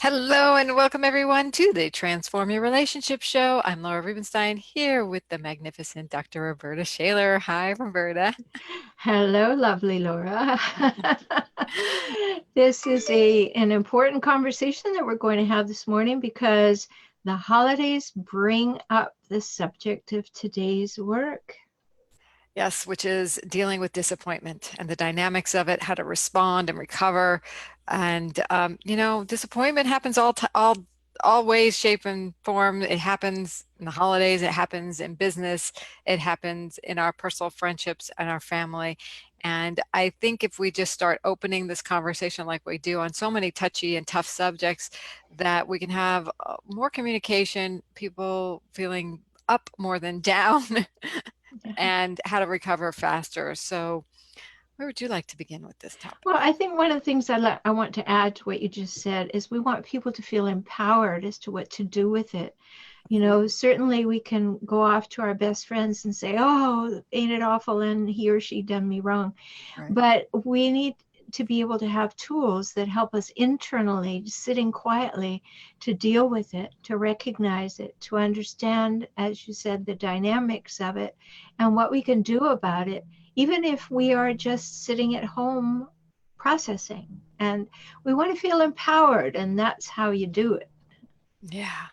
Hello and welcome everyone to the Transform Your Relationship Show. I'm Laura Rubinstein here with the magnificent Dr. Roberta Shaler. Hi, Roberta. Hello, lovely Laura. This is an important conversation that we're going to have this morning because the holidays bring up the subject of today's work. Yes, which is dealing with disappointment and the dynamics of it, how to respond and recover. And disappointment happens all ways, shape, and form. It happens in the holidays, it happens in business, it happens in our personal friendships and our family. And I think if we just start opening this conversation like we do on so many touchy and tough subjects, that we can have more communication, people feeling up more than down, and how to recover faster. So where would you like to begin with this topic? Well, I think one of the things I want to add to what you just said is we want people to feel empowered as to what to do with it. Certainly we can go off to our best friends and say, oh, ain't it awful? And he or she done me wrong. Right. But we need to be able to have tools that help us internally, sitting quietly, to deal with it, to recognize it, to understand, as you said, the dynamics of it and what we can do about it, even if we are just sitting at home processing. And we want to feel empowered, and that's how you do it. Yeah.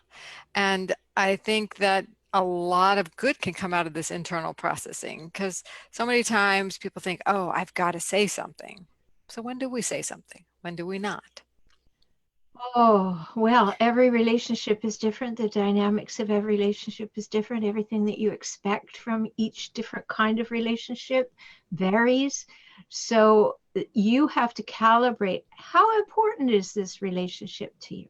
And I think that a lot of good can come out of this internal processing because so many times people think, oh, I've got to say something. So when do we say something? When do we not? Oh, well, every relationship is different. The dynamics of every relationship is different. Everything that you expect from each different kind of relationship varies. So you have to calibrate how important is this relationship to you?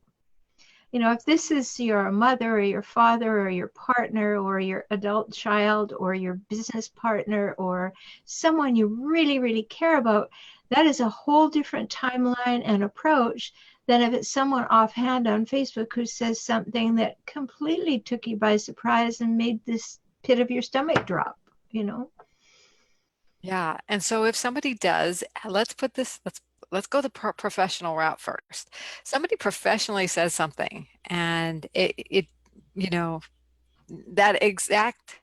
If this is your mother or your father or your partner or your adult child or your business partner or someone you really, really care about, that is a whole different timeline and approach than if it's someone offhand on Facebook who says something that completely took you by surprise and made this pit of your stomach drop. Yeah. And so if somebody does, let's go the professional route first. Somebody professionally says something and it you know that exact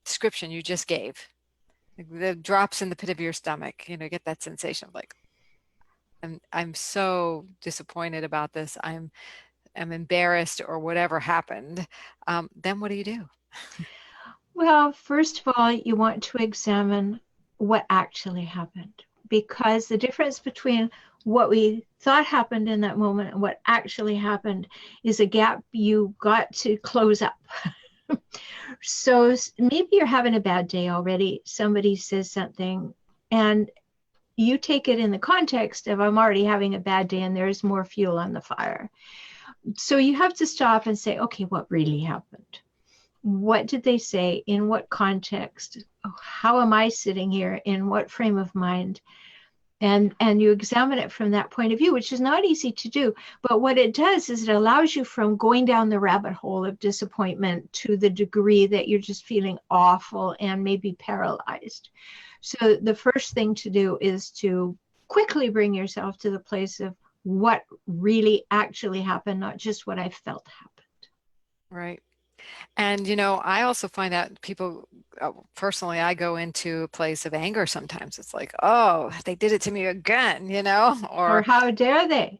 description you just gave, the drops in the pit of your stomach, get that sensation of like, I'm so disappointed about this. I'm embarrassed or whatever happened. Then what do you do? Well, first of all, you want to examine what actually happened because the difference between what we thought happened in that moment and what actually happened is a gap you got to close up. So maybe you're having a bad day already. Somebody says something and you take it in the context of I'm already having a bad day and there's more fuel on the fire. So you have to stop and say, okay, what really happened? What did they say? In what context? How am I sitting here? In what frame of mind? And you examine it from that point of view, which is not easy to do. But what it does is it allows you from going down the rabbit hole of disappointment to the degree that you're just feeling awful and maybe paralyzed. So the first thing to do is to quickly bring yourself to the place of what really actually happened, not just what I felt happened. Right. And I also find out people, personally, I go into a place of anger sometimes. It's like, oh, they did it to me again, Or or how dare they?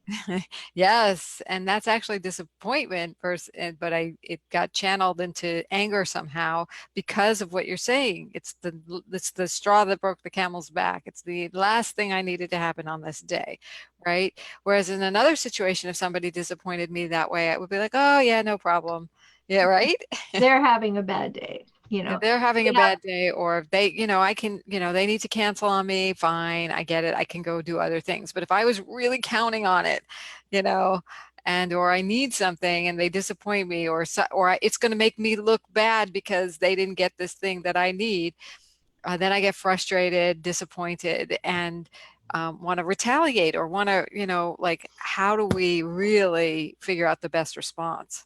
yes, and that's actually disappointment but it got channeled into anger somehow because of what you're saying. It's the straw that broke the camel's back. It's the last thing I needed to happen on this day, right? Whereas in another situation, if somebody disappointed me that way, I would be like, oh yeah, no problem. Yeah, right. They're having a bad day. If they're having a Yeah. bad day, or if they, I can, they need to cancel on me, fine, I get it. I can go do other things. But if I was really counting on it, you know, or I need something and they disappoint me, it's going to make me look bad because they didn't get this thing that I need, then I get frustrated, disappointed, and want to retaliate or want to, like, how do we really figure out the best response?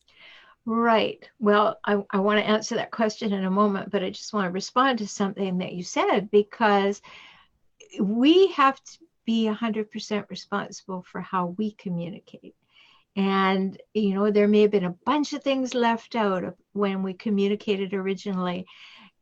Right. Well, I want to answer that question in a moment, but I just want to respond to something that you said because we have to be 100% responsible for how we communicate. And, there may have been a bunch of things left out of when we communicated originally.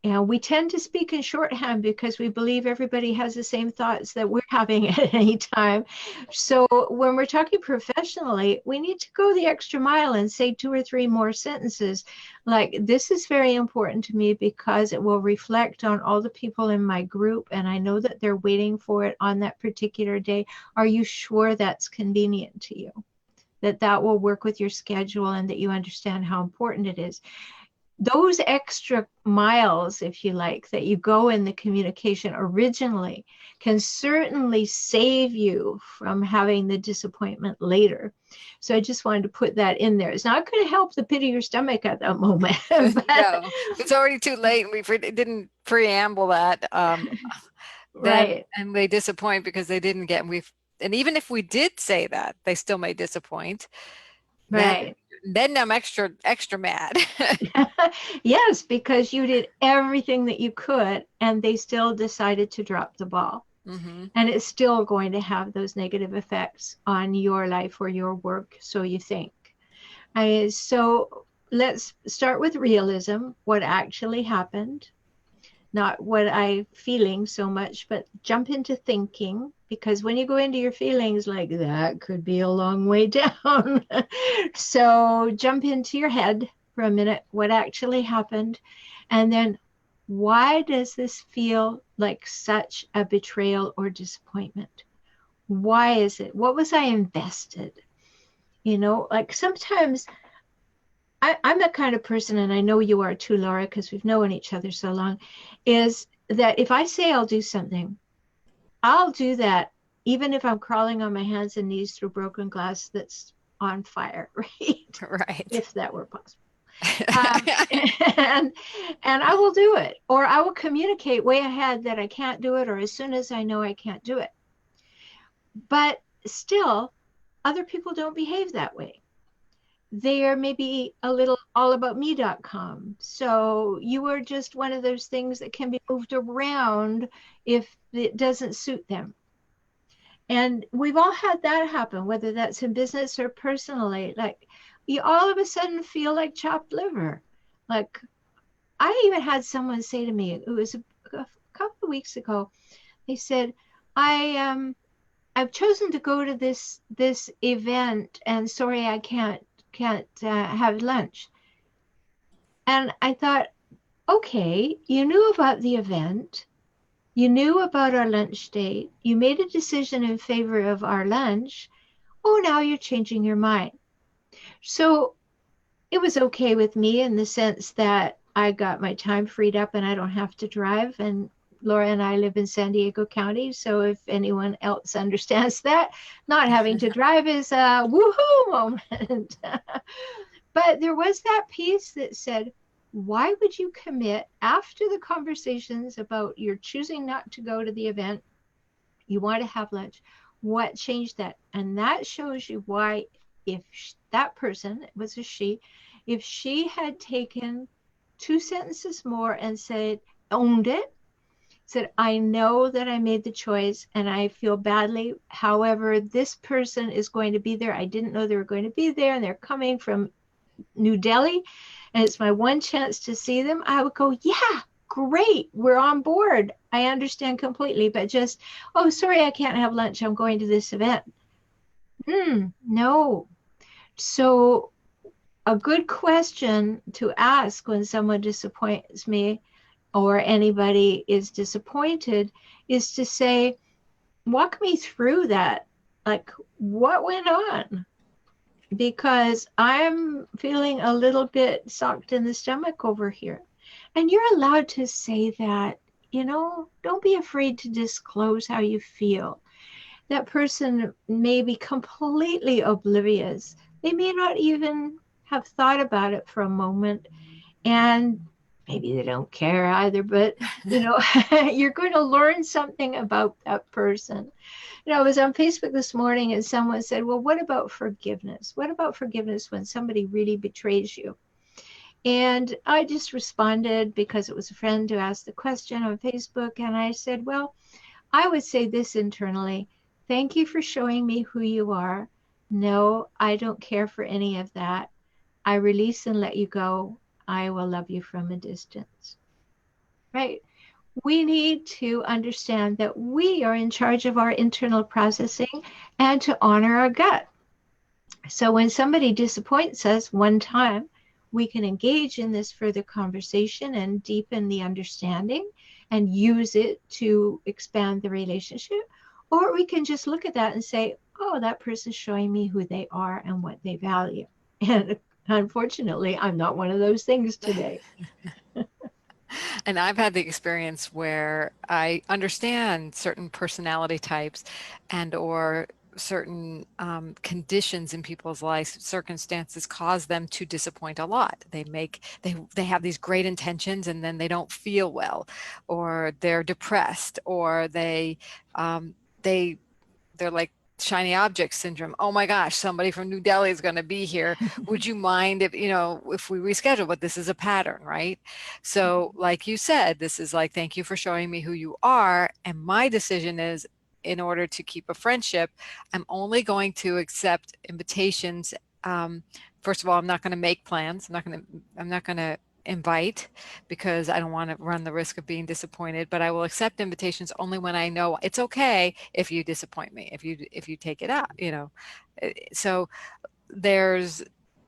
And we tend to speak in shorthand because we believe everybody has the same thoughts that we're having at any time. So when we're talking professionally, we need to go the extra mile and say 2 or 3 more sentences. Like, this is very important to me because it will reflect on all the people in my group, and I know that they're waiting for it on that particular day. Are you sure that's convenient to you? That will work with your schedule and that you understand how important it is. Those extra miles, if you like, that you go in the communication originally can certainly save you from having the disappointment later. So I just wanted to put that in there. It's not going to help the pit of your stomach at that moment. But, No, it's already too late, and didn't preamble that. Then right, and they disappoint because they didn't get. And even if we did say that, they still may disappoint. Then right. then I'm extra mad. Yes, because you did everything that you could and they still decided to drop the ball. Hmm. And it's still going to have those negative effects on your life or your work, so you think. So let's start with realism, what actually happened, not what I'm feeling so much, but jump into thinking, because when you go into your feelings, like, that could be a long way down. So jump into your head for a minute, what actually happened, and then why does this feel like such a betrayal or disappointment? Why is it? What was I invested? Like sometimes I'm the kind of person, and I know you are too, Laura, because we've known each other so long, is that if I say I'll do something, I'll do that, even if I'm crawling on my hands and knees through broken glass that's on fire, right? Right. If that were possible. Um, and and I will do it, or I will communicate way ahead that I can't do it, or as soon as I know I can't do it. But still, other people don't behave that way. They're maybe a little allaboutme.com. So you are just one of those things that can be moved around if it doesn't suit them. And we've all had that happen, whether that's in business or personally. Like, you all of a sudden feel like chopped liver. Like, I even had someone say to me, it was a couple of weeks ago, they said, I've chosen to go to this event, and sorry, I can't have lunch. And I thought, okay, you knew about the event, you knew about our lunch date, you made a decision in favor of our lunch. Oh, now you're changing your mind. So it was okay with me in the sense that I got my time freed up and I don't have to drive. And Laura and I live in San Diego County. So if anyone else understands that, not having to drive is a woohoo moment. But there was that piece that said, why would you commit after the conversations about you're choosing not to go to the event? You want to have lunch. What changed that? And that shows you why, if that person, it was a she, if she had taken 2 sentences more and said, owned it, said, I know that I made the choice and I feel badly. However, this person is going to be there. I didn't know they were going to be there, and they're coming from New Delhi, and it's my one chance to see them. I would go, yeah, great, we're on board. I understand completely, but just, oh, sorry, I can't have lunch. I'm going to this event. No. So a good question to ask when someone disappoints me or anybody is disappointed is to say, walk me through that. Like, what went on? Because I'm feeling a little bit socked in the stomach over here. And you're allowed to say that, don't be afraid to disclose how you feel. That person may be completely oblivious. They may not even have thought about it for a moment. And maybe they don't care either, but you're going to learn something about that person. I was on Facebook this morning and someone said, well, what about forgiveness? What about forgiveness when somebody really betrays you? And I just responded because it was a friend who asked the question on Facebook. And I said, well, I would say this internally. Thank you for showing me who you are. No, I don't care for any of that. I release and let you go. I will love you from a distance. Right? We need to understand that we are in charge of our internal processing and to honor our gut. So when somebody disappoints us one time, we can engage in this further conversation and deepen the understanding and use it to expand the relationship. Or we can just look at that and say, oh, that person's showing me who they are and what they value. And unfortunately, I'm not one of those things today. And I've had the experience where I understand certain personality types and or certain conditions in people's lives, circumstances cause them to disappoint a lot. They have these great intentions and then they don't feel well, or they're depressed, or they they're like shiny object syndrome. Oh my gosh, somebody from New Delhi is going to be here. Would you mind if, if we reschedule? But this is a pattern, right? So, like you said, this is like, thank you for showing me who you are. And my decision is, in order to keep a friendship, I'm only going to accept invitations. Um, First of all, I'm not going to make plans. I'm not going to invite, because I don't want to run the risk of being disappointed, but I will accept invitations only when I know it's okay if you disappoint me, if you take it out. So there's,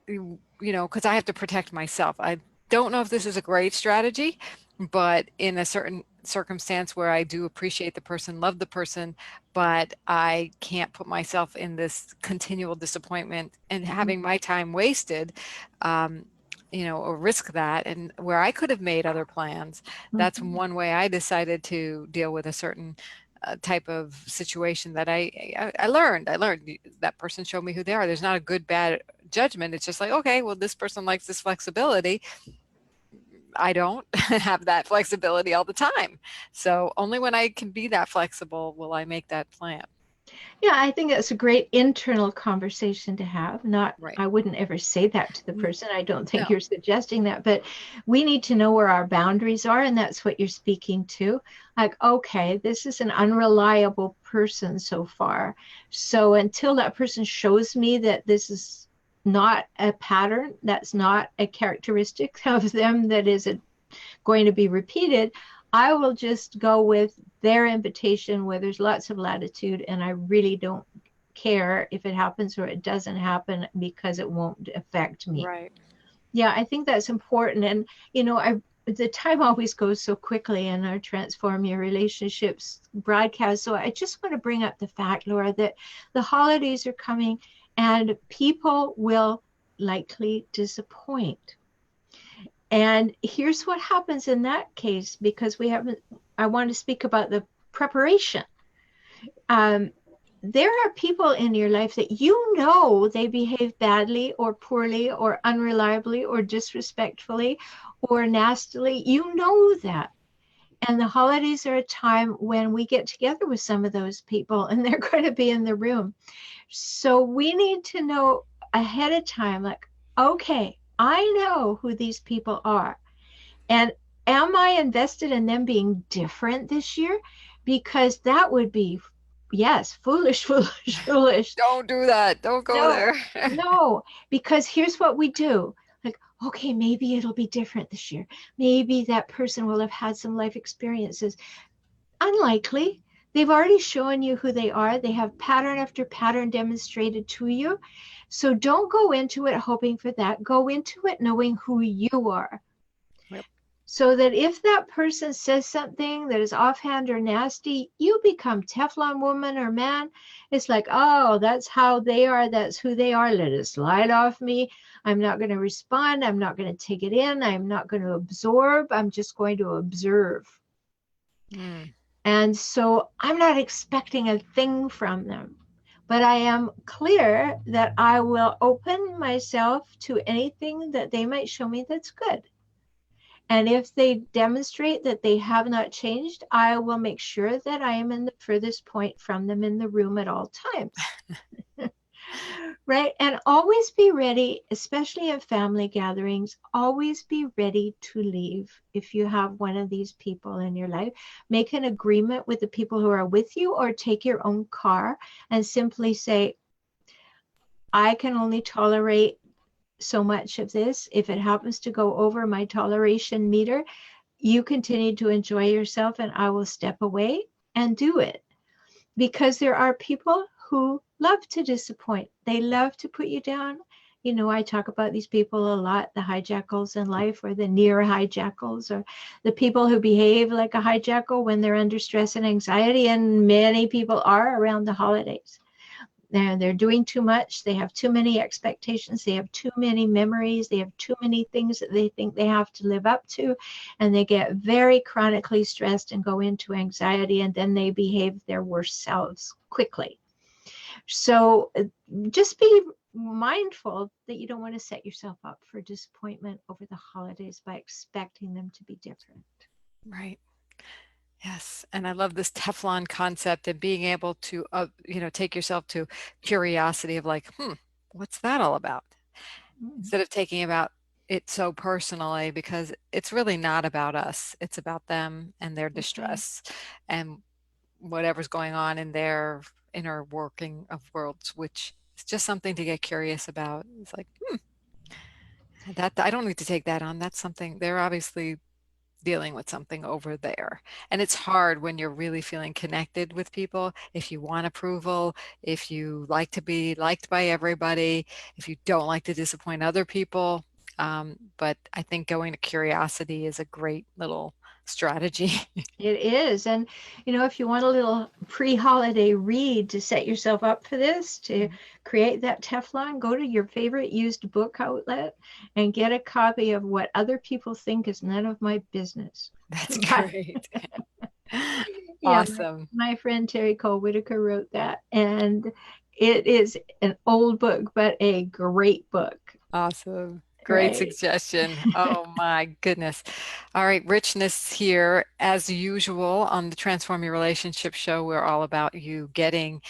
because I have to protect myself. I don't know if this is a great strategy, but in a certain circumstance where I do appreciate the person, love the person, but I can't put myself in this continual disappointment and having my time wasted, um, or risk that. And where I could have made other plans, that's Mhm. one way I decided to deal with a certain type of situation that I learned. I learned that person showed me who they are. There's not a good, bad judgment. It's just like, okay, well, this person likes this flexibility. I don't have that flexibility all the time. So only when I can be that flexible will I make that plan. Yeah, I think that's a great internal conversation to have. Not, Right. I wouldn't ever say that to the person. I don't think No. you're suggesting that, but we need to know where our boundaries are, and that's what you're speaking to. Like, okay, this is an unreliable person so far. So until that person shows me that this is not a pattern, that's not a characteristic of them that is going to be repeated, I will just go with their invitation where there's lots of latitude, and I really don't care if it happens or it doesn't happen because it won't affect me. Right. Yeah, I think that's important. And I the time always goes so quickly in our Transform Your Relationships broadcast. So I just want to bring up the fact, Laura, that the holidays are coming and people will likely disappoint. And here's what happens in that case, because I want to speak about the preparation. Um, there are people in your life that they behave badly or poorly or unreliably or disrespectfully or nastily. You know that. And the holidays are a time when we get together with some of those people and they're going to be in the room. So we need to know ahead of time, like, okay, I know who these people are. And am I invested in them being different this year? Because that would be, yes, foolish, foolish, foolish. Don't do that. Don't go No, there. no, because here's what we do. Like, okay, maybe it'll be different this year. Maybe that person will have had some life experiences. Unlikely. They've already shown you who they are. They have pattern after pattern demonstrated to you. So don't go into it hoping for that. Go into it knowing who you are, Yep. so that if that person says something that is offhand or nasty, you become Teflon woman or man. It's like, oh, that's how they are. That's who they are. Let it slide off me. I'm not going to respond. I'm not going to take it in. I'm not going to absorb. I'm just going to observe. Mm. And so I'm not expecting a thing from them, but I am clear that I will open myself to anything that they might show me that's good. And if they demonstrate that they have not changed, I will make sure that I am in the furthest point from them in the room at all times. Right. And always be ready, especially at family gatherings, always be ready to leave if you have one of these people in your life. Make an agreement with the people who are with you, or take your own car and simply say, I can only tolerate so much of this. If it happens to go over my toleration meter, you continue to enjoy yourself and I will step away and do it. Because there are people who love to disappoint. They love to put you down. You know, I talk about these people a lot, the hijackals in life, or the near hijackals, or the people who behave like a hijackal when they're under stress and anxiety. And many people are around the holidays. They're doing too much. They have too many expectations. They have too many memories. They have too many things that they think they have to live up to. And they get very chronically stressed and go into anxiety. And then they behave their worst selves quickly. So just be mindful that you don't want to set yourself up for disappointment over the holidays by expecting them to be different. Right. Yes, and I love this Teflon concept and being able to, take yourself to curiosity of like, what's that all about? Mm, Instead of taking about it so personally, because it's really not about us. It's about them and their that's right. distress and whatever's going on in their inner working of worlds, which is just something to get curious about. It's like, that I don't need to take that on. That's something they're obviously dealing with something over there. And it's hard when you're really feeling connected with people. If you want approval, if you like to be liked by everybody, if you don't like to disappoint other people. But I think going to curiosity is a great little strategy. It is. And, you know, if you want a little pre holiday read to set yourself up for this, to create that Teflon, go to your favorite used book outlet and get a copy of What Other People Think Is None of My Business. That's But great. yeah, Awesome. my friend Terry Cole Whitaker wrote that. And it is an old book, but a great book. Awesome. Great Right. suggestion. Oh my goodness. All right, richness here. As usual on the Transform Your Relationship show, we're all about you getting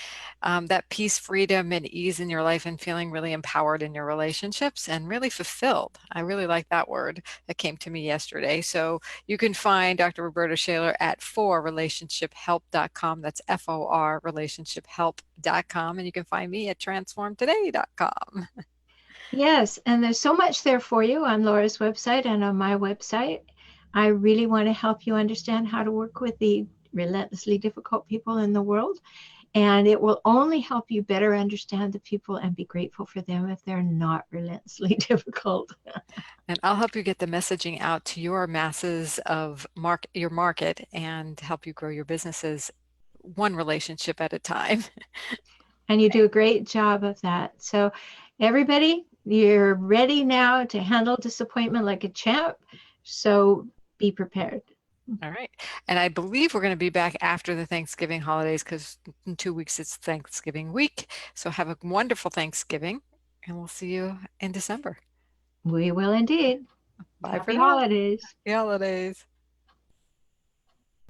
that peace, freedom, and ease in your life and feeling really empowered in your relationships and really fulfilled. I really like that word that came to me yesterday. So you can find Dr. Roberta Shaler at forrelationshiphelp.com. That's FOR relationshiphelp.com. And you can find me at transformtoday.com. Yes, and there's so much there for you on Laura's website and on my website. I really want to help you understand how to work with the relentlessly difficult people in the world. And it will only help you better understand the people and be grateful for them if they're not relentlessly difficult. And I'll help you get the messaging out to your masses of your market and help you grow your businesses one relationship at a time. And you do a great job of that. So, everybody, you're ready now to handle disappointment like a champ. So, be prepared. All right. And I believe we're going to be back after the Thanksgiving holidays because in 2 weeks it's Thanksgiving week. So have a wonderful Thanksgiving and we'll see you in December. We will indeed. Bye for Happy now. holidays. Happy holidays.